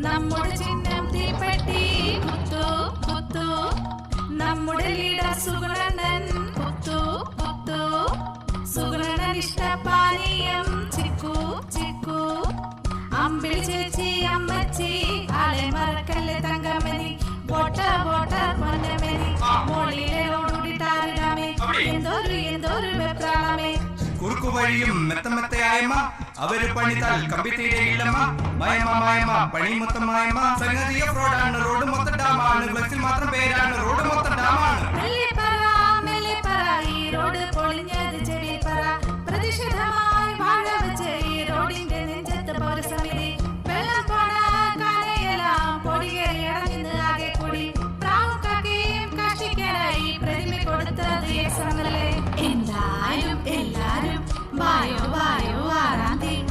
നമ്മുടെ ചിഹ്നം തീപ്പെട്ടി കുത്തു കുത്തു നമ്മുടെ ലീഡർ സുഗുണൻ കുത്തു കുത്തു സുഗുണൻ ഇഷ്ടപാനീയം ചിക്കു ചിക്കു അമ്പിളി ചേച്ചി അമ്മച്ചി ആളെ മറക്കല്ലേ തങ്കമണി വോട്ട വോട്ട പൊന്നമണി മോളിലെ ഓടിട്ടാറിടാമേ എന്തൊരു വെപ്രാളമേ കുറുക്കുവഴിയും മെത്തമെത്തയായമ്മ അവര് പണിതാൽ കമ്പിത്തീരയില്ലമ്മ മായമ്മ മായമ്മ പണി മൊത്തം മായമ്മ സംഗതിയ ഫ്രോഡാണ് റോഡ് മൊത്തം ഡാമാണ് ഗ്ലസിൽ മാത്രം പേരാണ് റോഡ് മൊത്തം ഡാമാണ് ഈ റോഡ് പൊളിഞ്ഞത് ചെവി പറ പ്രതിഷേധമായി വാഴ വെച്ച് ഈ റോഡിന്റെ നെഞ്ചത്ത് പൗരസമിതി വെള്ളം പോണ കാനയെല്ലാം പൊടികേറിയടഞ്ഞ് ആകെ കൂടി പ്രാവും കാക്കയും കാഷ്ടിക്കാനായി പ്രതിമ കൊടുത്തത് സമല്ലേ എല്ലാരും വായോ വായോ 6-ാം തീയതി